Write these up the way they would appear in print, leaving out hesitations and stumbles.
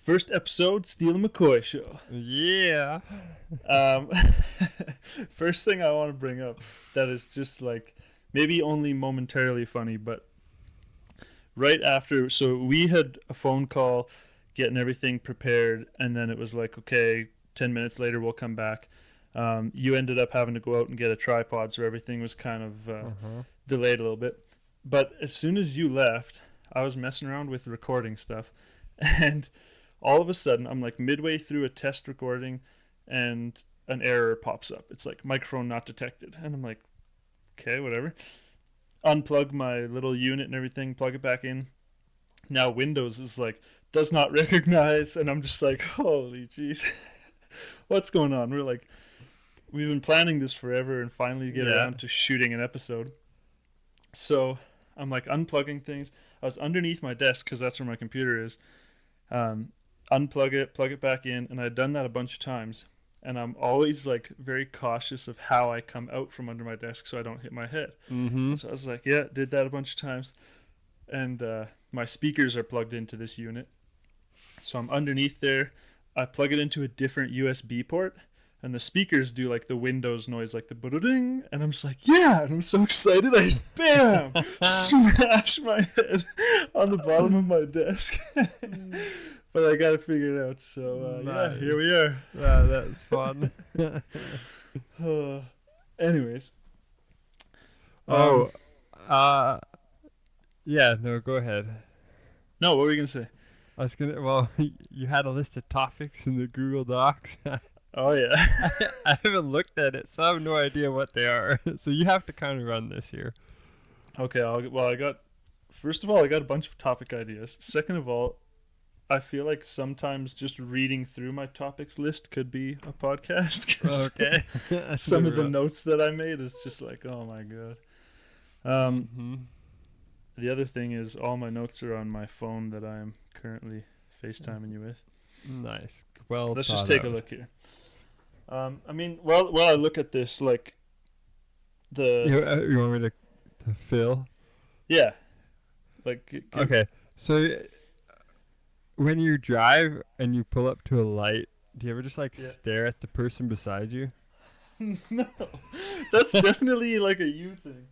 First episode, Steele and McKoy show. Yeah. Um, First thing I want to bring up that is just like maybe only momentarily funny, but right after, so we had a phone call getting everything prepared, and then it was like, okay, 10 minutes later, we'll come back. You ended up having to go out and get a tripod, so everything was kind of delayed a little bit. But as soon as you left, I was messing around with recording stuff, and all of a sudden, I'm like midway through a test recording, and an error pops up. It's like microphone not detected, and I'm like, okay, whatever. Unplug my little unit and everything, plug it back in. Now Windows is like does not recognize, and I'm just like, holy jeez, what's going on? We've been planning this forever, and finally get around to shooting an episode. So I'm like unplugging things. I was underneath my desk because that's where my computer is. Unplug it, plug it back in, and I'd done that a bunch of times. And I'm always like very cautious of how I come out from under my desk so I don't hit my head. Mm-hmm. So I was like, yeah, did that a bunch of times. And my speakers are plugged into this unit. So I'm underneath there. I plug it into a different USB port, and the speakers do like the Windows noise, like the ba-da-ding, and I'm just like, yeah, and I'm so excited. I just, bam, smash my head on the bottom of my desk. But I got to figure it out. So, yeah, here we are. That's fun. Anyways. Yeah, no, go ahead. No, what were you going to say? I was going to, well, you had a list of topics in the Google Docs. Oh, yeah. I haven't looked at it, so I have no idea what they are. So you have to kind of run this here. Okay, first of all, I got a bunch of topic ideas. Second of all, I feel like sometimes just reading through my topics list could be a podcast. Okay. Some of the notes that I made is just like, oh my god. The other thing is all my notes are on my phone that I am currently FaceTiming you with. Nice. Well, let's just take a look here. I mean, while I look at this, like you want me to fill? Yeah. Like. Okay. So when you drive and you pull up to a light, do you ever just stare at the person beside you? No, that's definitely like a you thing.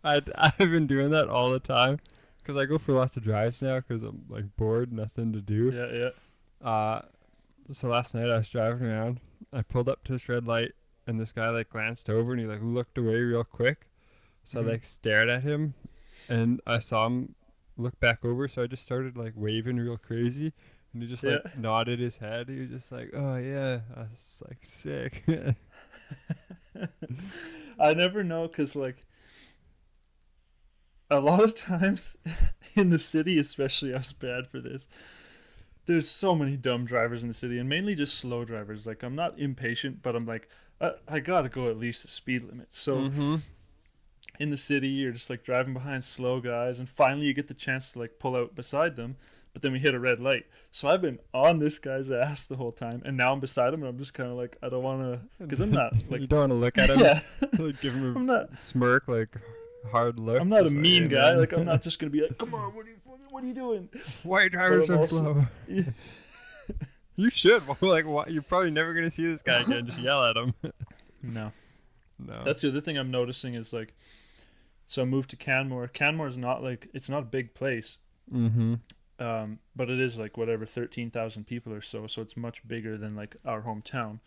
I've been doing that all the time because I go for lots of drives now because I'm like bored, nothing to do. Yeah. So last night I was driving around. I pulled up to this red light, and this guy like glanced over and he like looked away real quick. So I like stared at him, and I saw him look back over. So I just started like waving real crazy, and he just like nodded his head. He was just like, "Oh yeah," I was like, "Sick." I never know because like a lot of times in the city, especially, I was bad for this. There's so many dumb drivers in the city, and mainly just slow drivers. Like, I'm not impatient, but I'm like, I gotta go at least the speed limit. So in the city, you're just like driving behind slow guys, and finally you get the chance to like pull out beside them, but then we hit a red light. So I've been on this guy's ass the whole time, and now I'm beside him, and I'm just kind of like, I don't want to, because I'm not like. You don't want to look at him. Yeah. Like, give him a smirk, like hard look. I'm not a mean guy. Like, I'm not just gonna be like, come on, what are you doing? Why drivers so slow? Yeah. You should. Like, you're probably never gonna see this guy again. Just yell at him. No. That's the other thing I'm noticing is like, so I moved to Canmore. Canmore is not like, it's not a big place. But it is like whatever 13,000 people or so. So it's much bigger than like our hometown.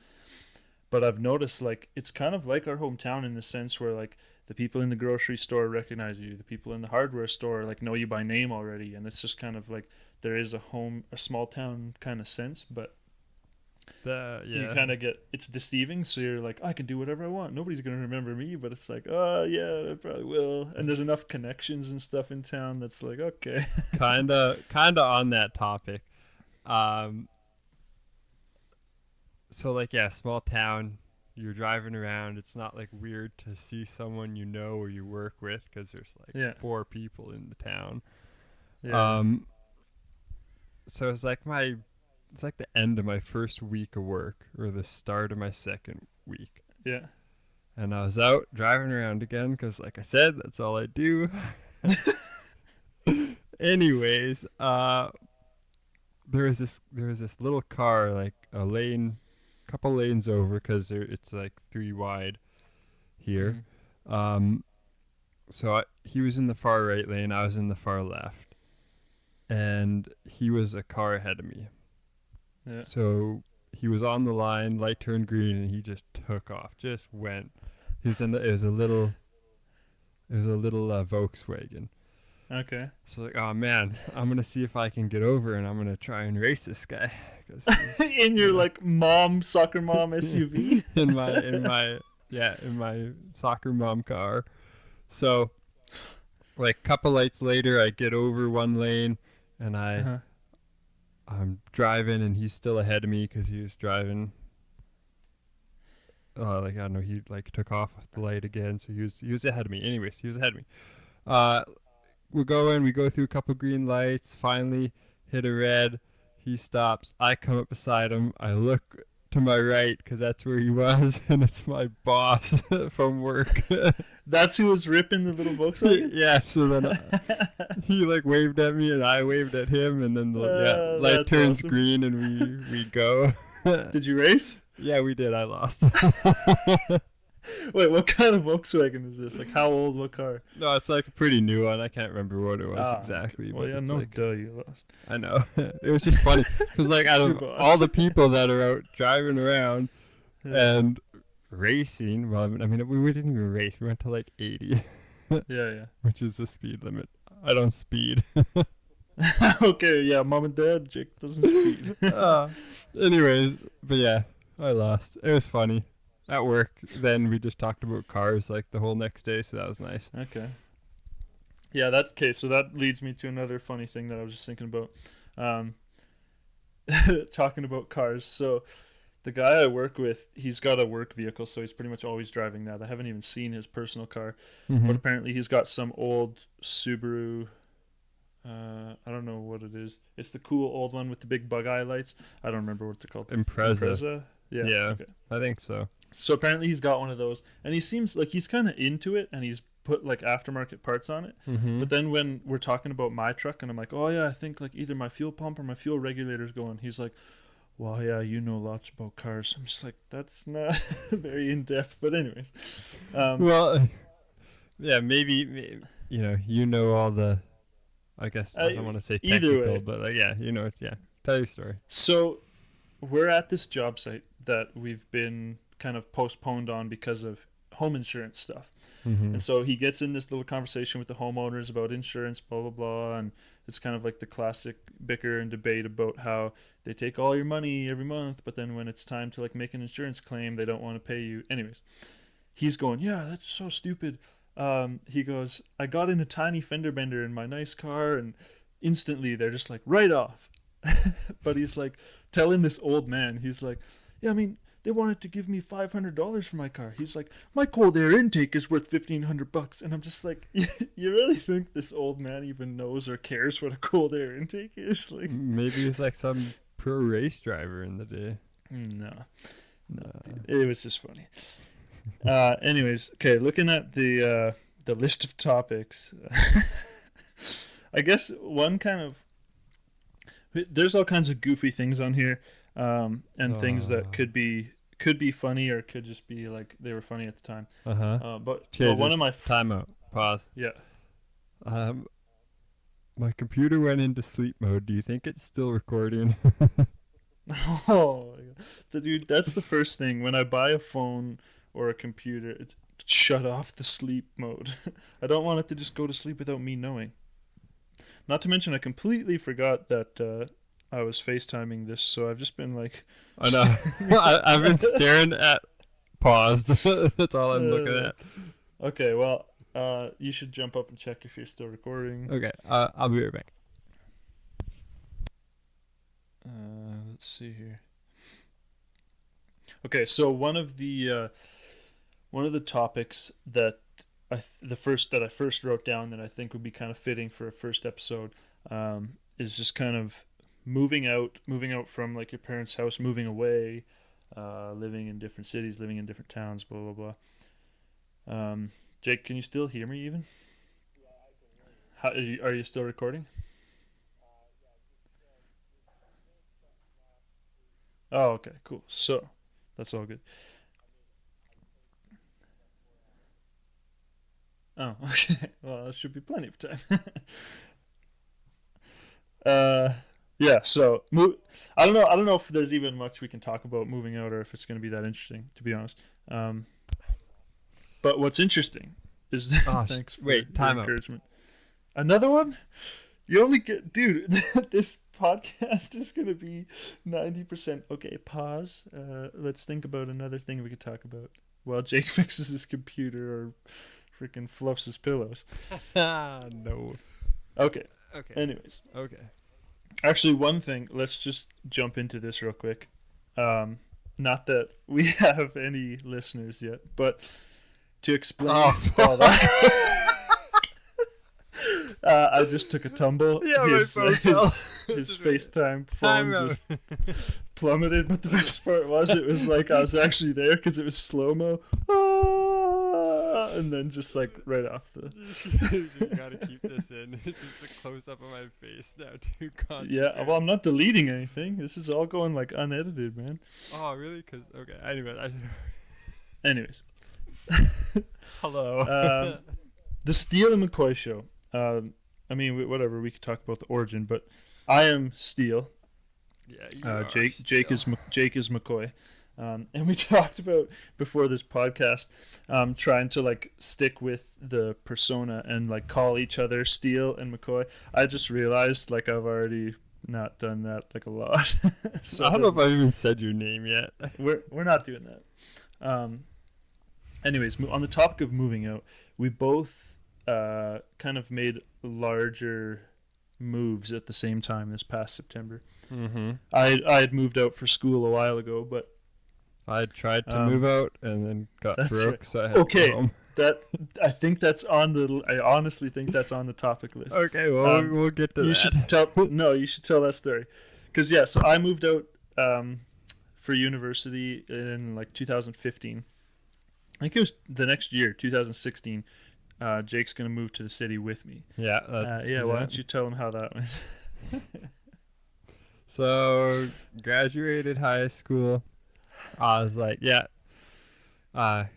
But I've noticed like it's kind of like our hometown in the sense where like the people in the grocery store recognize you, the people in the hardware store like know you by name already, and it's just kind of like there is a small town kind of sense, but you kind of get, it's deceiving. So you're like, I can do whatever I want. Nobody's gonna remember me, but it's like, oh yeah, I probably will. And there's enough connections and stuff in town that's like, okay. kinda on that topic. So like, yeah, small town, you're driving around, it's not like weird to see someone you know or you work with because there's like 4 people in the town. So it's like the end of my first week of work or the start of my second week. Yeah. And I was out driving around again because, like I said, that's all I do. Anyways, there was this little car like a lane, couple lanes over because it's like three wide here. Mm-hmm. Um, he was in the far right lane, I was in the far left, and he was a car ahead of me. Yeah. So he was on the line, light turned green, and he just took off, just went. He was in the, it was a little Volkswagen. Okay. So like, oh man, I'm gonna see if I can get over, and I'm gonna try and race this guy because he's, In your like soccer mom SUV. in my soccer mom car. So like couple lights later, I get over one lane, and Uh-huh. I'm driving, and he's still ahead of me because he was driving. Like I don't know, he like took off the light again, so he was ahead of me. Anyways, he was ahead of me. Uh, we go through a couple green lights, finally hit a red. He stops. I come up beside him. I look to my right because that's where he was, and it's my boss from work. That's who was ripping the little Volkswagen. Yeah, so then he like waved at me, and I waved at him, and then the light That's turns awesome. green, and we go. Did you race? Yeah, we did. I lost. Wait, what kind of Volkswagen is this? Like, how old? What car? No, it's like a pretty new one. I can't remember what it was Ah, exactly, well, but yeah, it's no, like duh, you lost. I know. It was just funny because like out It's your of all boss. the people that are out driving around Yeah, and racing, well, I mean, we didn't even race. We went to like 80, yeah, which is the speed limit. I don't speed. yeah. Okay, yeah, mom and dad, Jake doesn't speed. uh, anyways, but yeah, I lost. It was funny. At work, then we just talked about cars like the whole next day, so that was nice. Okay. Yeah, that's okay. So that leads me to another funny thing that I was just thinking about. Um, talking about cars. So the guy I work with, he's got a work vehicle, so he's pretty much always driving that. I haven't even seen his personal car, Mm-hmm. but apparently he's got some old Subaru. I don't know what it is. It's the cool old one with the big bug eye lights. I don't remember what they're called. Impreza. Impreza. Yeah. Yeah, Okay. I think so. So apparently he's got one of those, and he seems like he's kind of into it, and he's put like aftermarket parts on it. Mm-hmm. But then when we're talking about my truck, and I'm like, oh yeah, I think like either my fuel pump or my fuel regulator's going. He's like, well, yeah, you know lots about cars. I'm just like, that's not very in depth. But anyways, Well, yeah, maybe you know all the. I guess I don't want to say either technical, way. but yeah, yeah. Tell your story. So we're at this job site that we've been kind of postponed on because of home insurance stuff. Mm-hmm. And so he gets in this little conversation with the homeowners about insurance, blah, blah, blah. And it's kind of like the classic bicker and debate about how they take all your money every month, but then when it's time to like make an insurance claim, they don't want to pay you. Anyways, he's going, yeah, that's so stupid. He goes, I got in a tiny fender bender in my nice car, and instantly they're just like, right off. But he's like telling this old man, he's like, yeah, I mean, they wanted to give me $500 for my car. He's like, my cold air intake is worth $1,500, and I'm just like, you really think this old man even knows or cares what a cold air intake is? Like, Maybe it's like some pro race driver in the day. no, no, Uh, dude, it was just funny. Anyways, okay, looking at the list of topics, I guess one kind of there's all kinds of goofy things on here, and things that could be funny or could just be like they were funny at the time. uh-huh. But Okay, one of my time out. Pause. yeah. Um, my computer went into sleep mode. Do you think it's still recording? Oh, the dude, that's the first thing when I buy a phone or a computer. It's shut off the sleep mode. I don't want it to just go to sleep without me knowing. Not to mention, I completely forgot that I was FaceTiming this, so I've just been like, I know. I've been staring at paused. That's all I'm looking uh, at. okay, well, you should jump up and check if you're still recording. Okay, I'll be right back. Let's see here. Okay, so one of the topics that I first wrote down that I think would be kind of fitting for a first episode, is just kind of moving out from like your parents' house, moving away, living in different cities, living in different towns, blah blah blah. Jake, can you still hear me even? How, are you still recording? Oh, okay, cool. So that's all good. Oh, okay. Well, that should be plenty of time. uh, yeah. So I don't know. I don't know if there's even much we can talk about moving out, or if it's going to be that interesting. To be honest. But what's interesting is Oh, thanks for wait, your time out. encouragement. Another one? You only get, dude. This podcast is gonna be 90%. Okay, pause. Let's think about another thing we could talk about while Jake fixes his computer or freaking fluffs his pillows. No. Okay. Okay. Anyways, Okay. actually, one thing. Let's just jump into this real quick. Not that we have any listeners yet, but to explain Oh, all that. I just took a tumble. Yeah, my phone fell. His FaceTime Time phone out. just plummeted. But the best part was, it was like I was actually there because it was slow mo, and then just like right off the. You gotta keep this in. This is the close up of my face now, too. Yeah, well, I'm not deleting anything. This is all going like unedited, man. Oh, really? Cause okay. Anyway, Anyways, hello. the Steele and McKoy show. I mean, whatever. We could talk about the origin, but I am Steele. Yeah, you are Jake still. Jake is McKoy, and we talked about before this podcast, trying to like stick with the persona and like call each other Steele and McKoy. I just realized like I've already not done that like a lot, so I don't know if I've even said your name yet. we're not doing that. Anyways, on the topic of moving out, we both kind of made larger moves at the same time this past September. Mm-hmm. I had moved out for school a while ago, but I tried to move out and then got that's broke, right. so I had to go home. that I think that's on the. I honestly think that's on the topic list. Okay, well, we'll get to You that. should tell. No, you should tell that story, because yeah. So I moved out for university in like 2015. I think it was the next year, 2016. Jake's gonna move to the city with me. Yeah, that's Why don't you tell him how that went? So, graduated high school. I was like, yeah,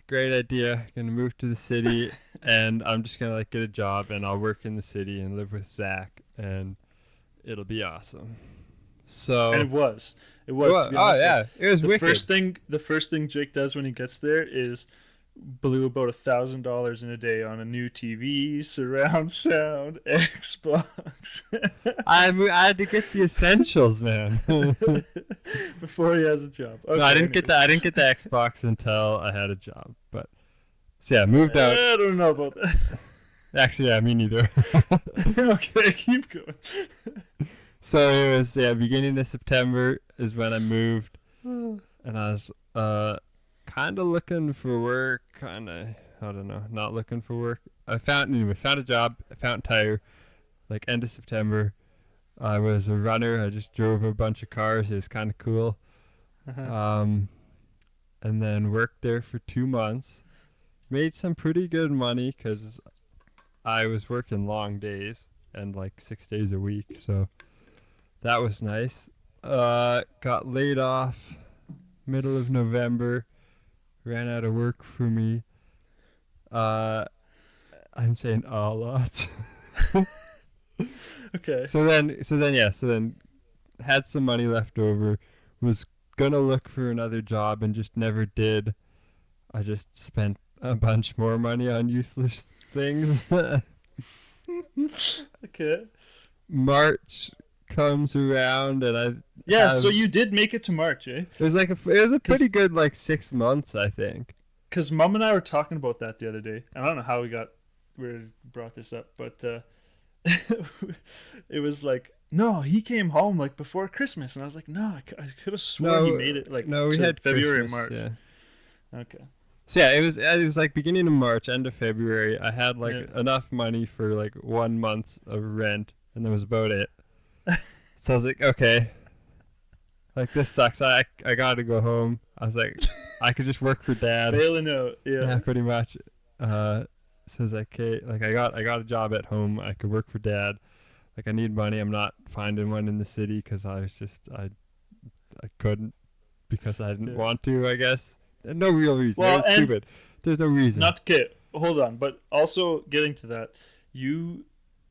great idea. Gonna move to the city, and I'm just gonna like get a job, and I'll work in the city and live with Zach, and it'll be awesome. So, And it was. To be honest. oh yeah, it was The wicked. first thing Jake does when he gets there is blew about $1,000 in a day on a new TV, surround sound, Xbox. I had to get the essentials, man. Before he has a job. Okay, No, I didn't get I didn't get the Xbox until I had a job. But so yeah, moved out. I don't know about that. Actually, yeah, me neither. Okay, keep going. So it was beginning of September is when I moved, and I was kind of looking for work, I don't know, not looking for work. I found a job. I found tire, like end of September. I was a runner. I just drove a bunch of cars. It was kind of cool. And then worked there for 2 months. Made some pretty good money because I was working long days and like 6 days a week. So that was nice. Got laid off middle of November. Ran out of work for me. I'm saying lots. Okay. So then had some money left over. Was gonna look for another job and just never did. I just spent a bunch more money on useless things. Okay. March comes around and Yeah, so you did make it to March, eh? it was a pretty good like 6 months, I think. Because Mom and I were talking about that the other day. And I don't know how we brought this up, but it was like, no, he came home like before Christmas, and I was like, no, I could have sworn he made it like no, we to had February Christmas, or March. Yeah. Okay. So yeah, it was like beginning of March, end of February. I had like enough money for like 1 month of rent, and that was about it. So I was like, okay, like this sucks. I gotta go home. I was like, I could just work for Dad. Bailing out, yeah. Pretty much. So I was like, okay, like I got a job at home. I could work for Dad. Like I need money. I'm not finding one in the city because I couldn't. because I didn't Yeah. want to, I guess. No real reason. It Well, was and stupid. There's no reason. not okay. Hold on, but also getting to that, you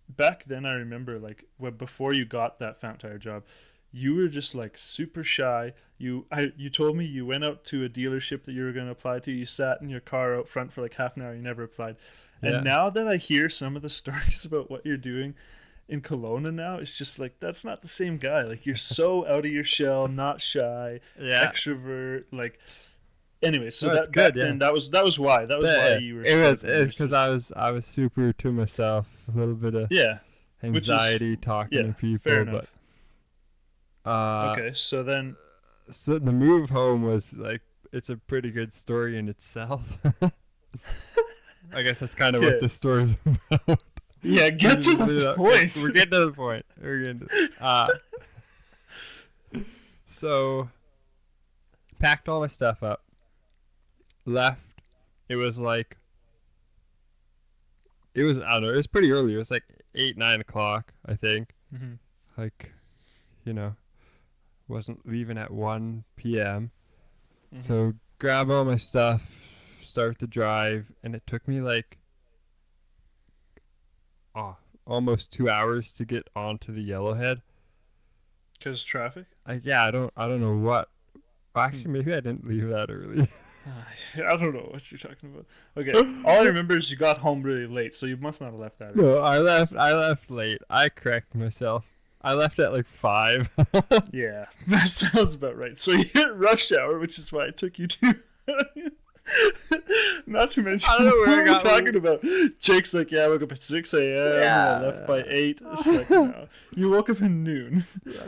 back then I remember like before you got that fountain tire job, you were just like super shy. You told me you went out to a dealership that you were going to apply to. You sat in your car out front for like half an hour. You never applied. And Yeah. now that I hear some of the stories about what you're doing in Kelowna now, it's just like that's not the same guy. Like you're so out of your shell, not shy, Yeah. extrovert. Like anyway, so No, it's that back good. Yeah. then that was why you were It struggling. was because I was super to myself, a little bit of yeah, which is anxiety talking yeah, to fair people, but enough. uh, Okay, so then so the move home was like it's a pretty good story in itself. I guess that's kind of what okay, this story's about. yeah, get to the point. We're getting to the point. We're getting to, so packed all my stuff up, left. It was like I don't know. It was pretty early. It was like 8, 9 o'clock, I think. hmm Like, you know, wasn't leaving at 1 p.m. So grab all my stuff, start the drive, and it took me like almost 2 hours to get onto the Yellowhead. Because traffic. I don't know what. Actually, maybe I didn't leave that early. I don't know what you're talking about. Okay, all I remember is you got home really late, so you must not have left that early. No, I left late. I correct myself. I left at like 5. Yeah, that sounds about right. So you hit rush hour, which is why it took you to. Not to mention, I don't know where I what got we're talking about. Jake's like, yeah, I woke up at 6 a.m. Yeah. and I left by 8. It's like, no. You woke up at noon.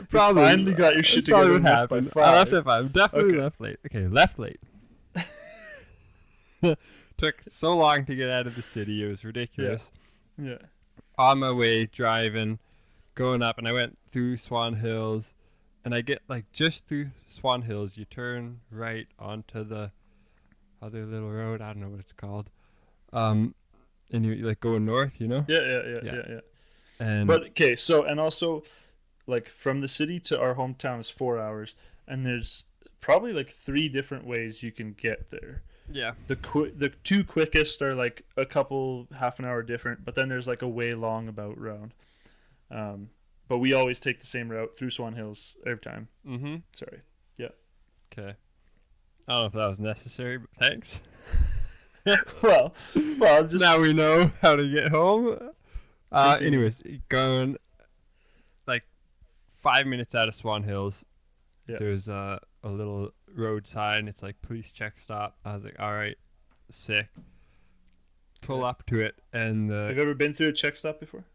Probably. You finally got your shit That's probably together what and left by happened. 5. I left at 5. Definitely Okay. left late. Okay, left late. Took so long to get out of the city. It was ridiculous. Yeah. On my way, driving, going up, and I went through Swan Hills, and I get like just through Swan Hills. You turn right onto the other little road. I don't know what it's called. And you like going north, you know? Yeah. And But okay, so and also, like from the city to our hometown is 4 hours, and there's probably like 3 different ways you can get there. yeah, The 2 quickest are like a couple half an hour different, but then there's like a way long about round. But we always take the same route through Swan Hills every time. mm-hmm. Sorry. Okay. I don't know if that was necessary, but thanks. well, just Now we know how to get home. Continue. Anyways, going like 5 minutes out of Swan Hills, Yeah. there's a little road sign. It's like police check stop. I was like, all right, sick. Pull up to it, and Have you ever been through a check stop before?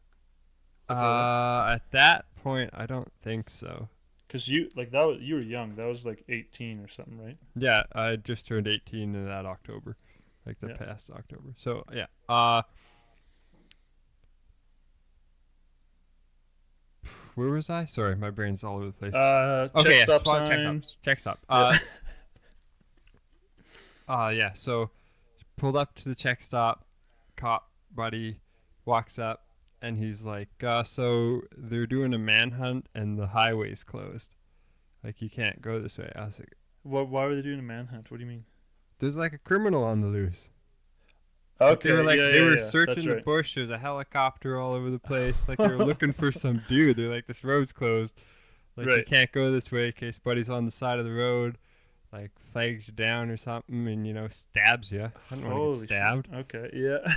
at that point, I don't think so. Because you were young. That was like 18 or something, right? Yeah, I just turned 18 in that October, like the Yeah. past October. So yeah. Where was I? Sorry, my brain's all over the place. Check stop Swan sign. check stop. Yeah. So pulled up to the check stop. Cop buddy walks up, and he's like, "So they're doing a manhunt, and the highway's closed. Like you can't go this way." I was like, Why were they doing a manhunt? What do you mean? "There's like a criminal on the loose." Like, Okay, they were that's searching the right. bush. There's a helicopter all over the place. Like they were looking for some dude. They're like, "This road's closed. Like you Right. can't go this way in case buddy's on the side of the road." Like flags you down or something, and stabs you. I don't want to Holy get stabbed. shit. Okay, yeah.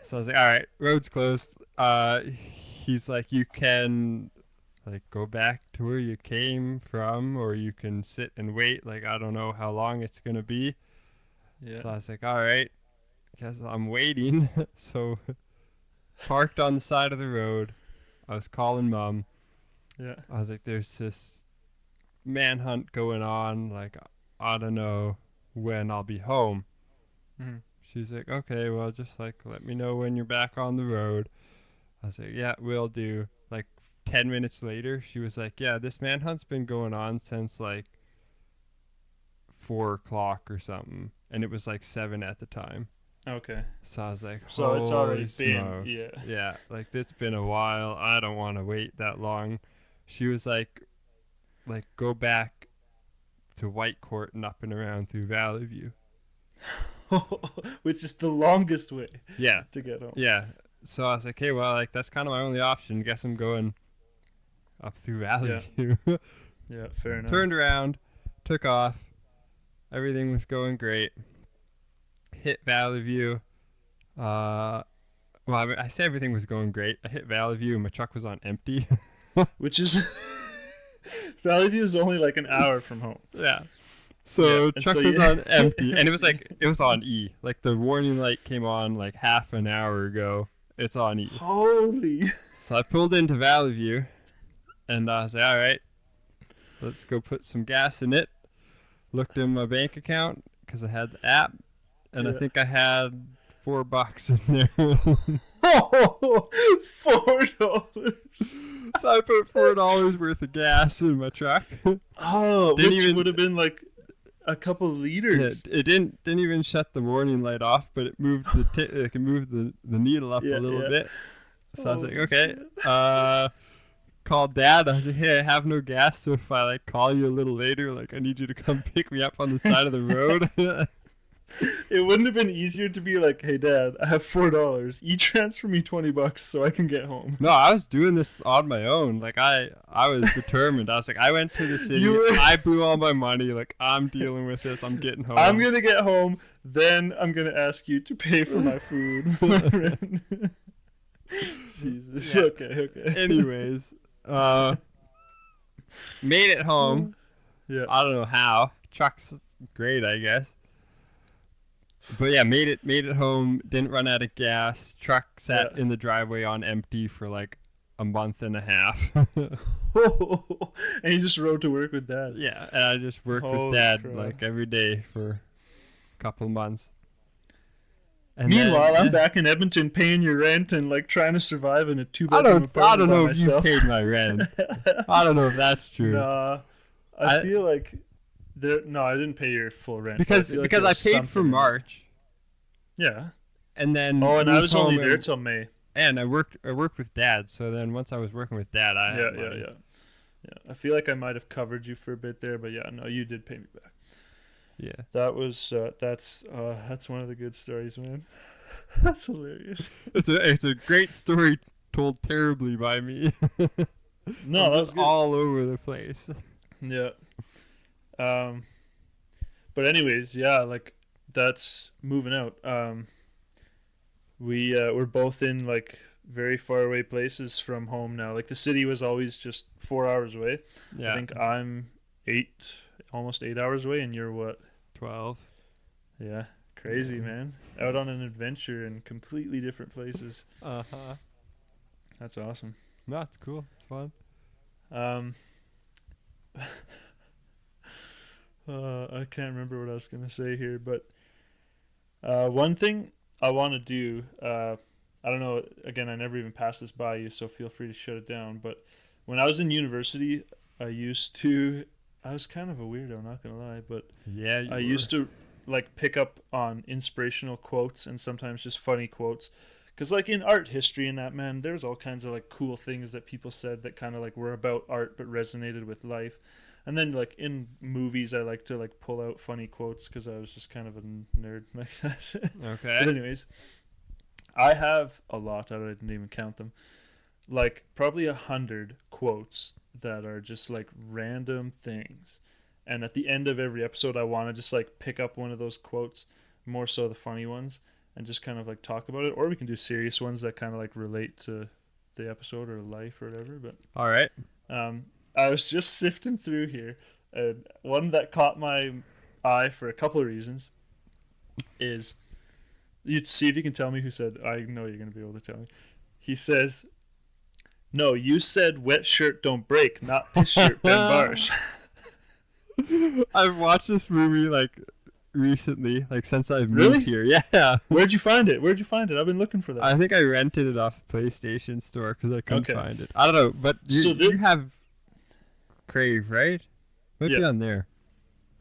So I was like, all right, road's closed. He's like, you can like go back to where you came from, or you can sit and wait. Like I don't know how long it's gonna be. Yeah. So I was like, all right, guess I'm waiting. So parked on the side of the road. I was calling mom. Yeah. I was like, there's this manhunt going on. Like I don't know when I'll be home. Mhm. She's like, okay, well, just like let me know when you're back on the road. I was like, yeah, will do. Like 10 minutes later, she was like, yeah, this manhunt's been going on since like 4 o'clock or something, and it was like 7 at the time. Okay. So I was like, So it's already holy smokes. been Yeah, like it's been a while. I don't want to wait that long. She was like go back to Whitecourt and up and around through Valley View. Which is the longest way Yeah. to get home. Yeah. So I was like, hey, well, like that's kind of my only option. Guess I'm going up through Valley View. Yeah, fair enough. Turned around, took off. Everything was going great. Hit Valley View. Well, I say everything was going great. I hit Valley View and my truck was on empty. Which is Valley View is only like an hour from home. Yeah. So truck was on empty, and it was on E. Like the warning light came on like half an hour ago. It's on E. Holy. So I pulled into Valley View, and I was like, all right, let's go put some gas in it. Looked in my bank account because I had the app, and I think I had $4 in there. Oh, $4. So I put $4 worth of gas in my truck. Oh, which would have been like a couple liters. Yeah, it didn't even shut the warning light off, but it moved the needle up a little bit. So I was like, okay. Called Dad. I was like, hey, I have no gas, so if I like call you a little later, like I need you to come pick me up on the side of the road. It wouldn't have been easier to be like, hey Dad, I have $4. You transfer me $20 so I can get home. No, I was doing this on my own. Like I was determined. I was like, I went to the city. I blew all my money. Like I'm dealing with this. I'm getting home. I'm gonna get home. Then I'm gonna ask you to pay for my food. Jesus. Yeah. Okay. Anyways, made it home. Yeah. I don't know how. Truck's great, I guess. But yeah, made it home. Didn't run out of gas. Truck sat in the driveway on empty for like a month and a half. And you just rode to work with Dad. Yeah, and I just worked with Dad like every day for a couple months. And meanwhile, I'm back in Edmonton paying your rent and like trying to survive in a 2-bedroom apartment. I don't know if myself. you paid my rent. I don't know if that's true. Nah, I feel like no, I didn't pay your full rent because I paid for March. Yeah. And then and I was only there till May. And I worked with Dad, so then once I was working with Dad, I had money. Yeah. I feel like I might have covered you for a bit there, but yeah, no, you did pay me back. Yeah. That was that's one of the good stories, man. That's hilarious. It's a great story told terribly by me. No, that was good. All over the place. Yeah. But anyways, yeah, like that's moving out. We're both in like very far away places from home now. Like the city was always just 4 hours away. Yeah. I think I'm almost 8 hours away, and you're what? 12. Yeah. Crazy, man. Out on an adventure in completely different places. Uh-huh. That's awesome. No, it's cool. It's fun. I can't remember what I was going to say here, but one thing I want to do, I don't know, again, I never even passed this by you, so feel free to shut it down, but when I was in university, I was kind of a weirdo, not going to lie, but yeah, I used to like pick up on inspirational quotes and sometimes just funny quotes. Because like in art history and that, man, there's all kinds of like cool things that people said that kind of like were about art but resonated with life. And then like in movies, I like to like pull out funny quotes because I was just kind of a nerd like that. Okay. But anyways, I have a lot. I didn't even count them. Like probably 100 quotes that are just like random things. And at the end of every episode, I want to just like pick up one of those quotes, more so the funny ones, and just kind of like talk about it. Or we can do serious ones that kind of like relate to the episode or life or whatever. But all right. I was just sifting through here, and one that caught my eye for a couple of reasons is, you'd see if you can tell me who said. I know you're going to be able to tell me. He says, "No, you said wet shirt don't break, not piss shirt bend bars." I've watched this movie like recently, like since I've moved here. Yeah. Where'd you find it? I've been looking for that. I think I rented it off a PlayStation store because I couldn't find it. I don't know, but you have Crave, right? Might be on there.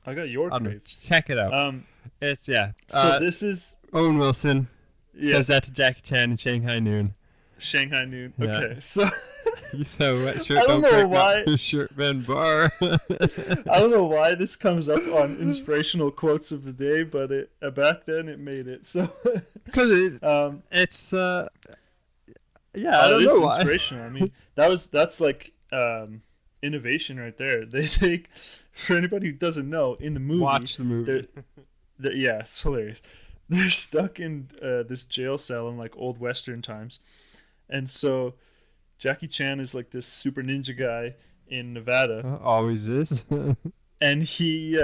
I got your Crave. Check it out. It's So this is Owen Wilson says that to Jackie Chan in Shanghai Noon. Shanghai Noon. Okay, so You said wet shirt I don't don't know break why. up your shirt bend bar. I don't know why this comes up on inspirational quotes of the day, but back then it made it. So, Because um, it's yeah, I it don't is know why. inspirational. I mean, that's like innovation right there. They take, for anybody who doesn't know, in the movie, Watch the movie. yeah, it's hilarious. They're stuck in this jail cell in like old Western times, and so Jackie Chan is like this super ninja guy in Nevada, Always is. and he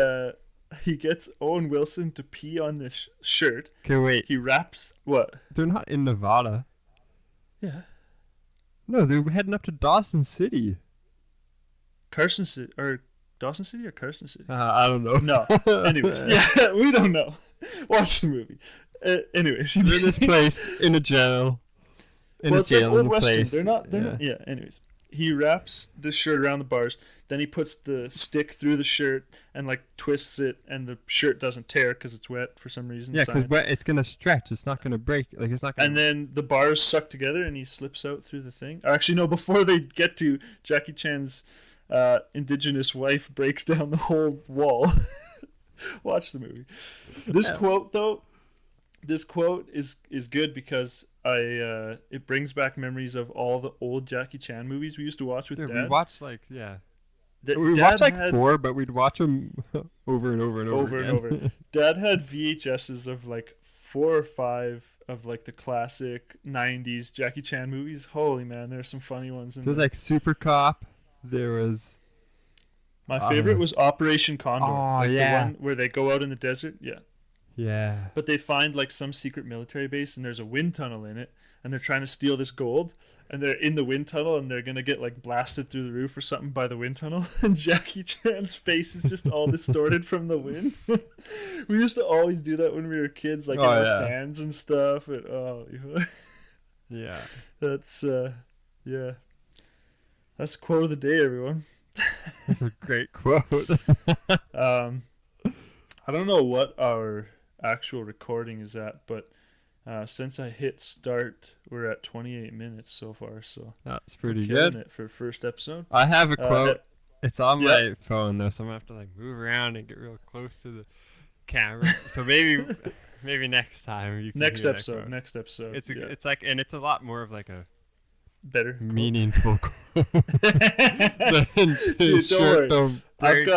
gets Owen Wilson to pee on this shirt. Okay, wait. He wraps what? They're not in Nevada. Yeah, No, they're heading up to Dawson City. Carson City or Dawson City or Carson City? I don't know. No. Anyways, yeah, we don't know. Watch the movie. Anyways, They're in this place in a jail. In well, a it's like jail old in a Western. place. They're not. Yeah. Anyways, he wraps the shirt around the bars. Then he puts the stick through the shirt and like twists it, and the shirt doesn't tear because it's wet for some reason. Yeah, because it's gonna stretch. It's not gonna break. Like it's not gonna. And then the bars suck together, and he slips out through the thing. Or actually, no. Before they get to Jackie Chan's indigenous wife, breaks down the whole wall. Watch the movie. This quote though. This quote is good because it brings back memories of all the old Jackie Chan movies we used to watch with Dad. We watched like we Dad watched like had 4, but we'd watch them over and over and over and again. over. Dad had VHSs of like 4 or 5 of like the classic '90s Jackie Chan movies. Holy man, there's some funny ones in There was there. like Super Cop. There was. My favorite was Operation Condor. Oh, like yeah. the one where they go out in the desert. Yeah. Yeah. But they find like some secret military base and there's a wind tunnel in it and they're trying to steal this gold and they're in the wind tunnel and they're gonna get like blasted through the roof or something by the wind tunnel and Jackie Chan's face is just all distorted from the wind. We used to always do that when we were kids, like in our fans and stuff. And Yeah. that's yeah. That's quote of the day, everyone. That's a great quote. I don't know what our actual recording is at, but since I hit start, we're at 28 minutes so far. So That's pretty killing good. it for first episode. I have a quote. It's on yeah. my phone though, so I'm gonna have to like move around and get real close to the camera. So maybe next time you can Next hear that episode. quote. Next episode. It's like, and it's a lot more of like a better meaningful quote than Dude, don't worry. don't break.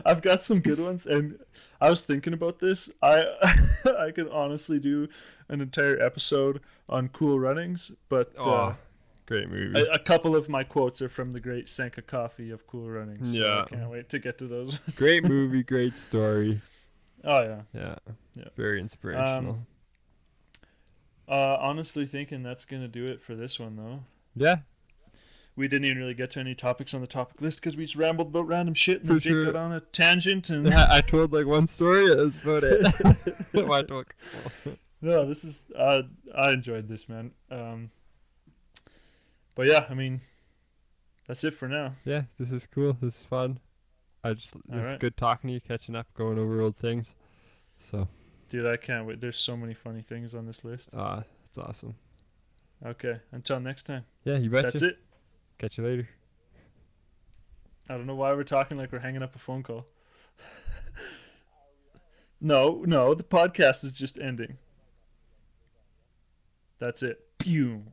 I've got some good ones, and I was thinking about this. I could honestly do an entire episode on Cool Runnings, but great movie. a couple of my quotes are from the great Sanka Coffee of Cool Runnings. So Yeah. I can't wait to get to those. Great movie, great story. Oh yeah. Yeah. Very inspirational. Honestly thinking that's gonna do it for this one though. Yeah. We didn't even really get to any topics on the topic list because we just rambled about random shit and For then Jake sure. got on a tangent and Yeah, I told like one story. That was about it. Why talk? no, this is I enjoyed this, man. But yeah, I mean, that's it for now. Yeah, this is cool. This is fun. It's Alright. good talking to you, catching up, going over old things. So, Dude, I can't wait. There's so many funny things on this list. it's awesome. Okay, until next time. Yeah, you betcha. That's it. Catch you later. I don't know why we're talking like we're hanging up a phone call. No, the podcast is just ending. That's it. Pew.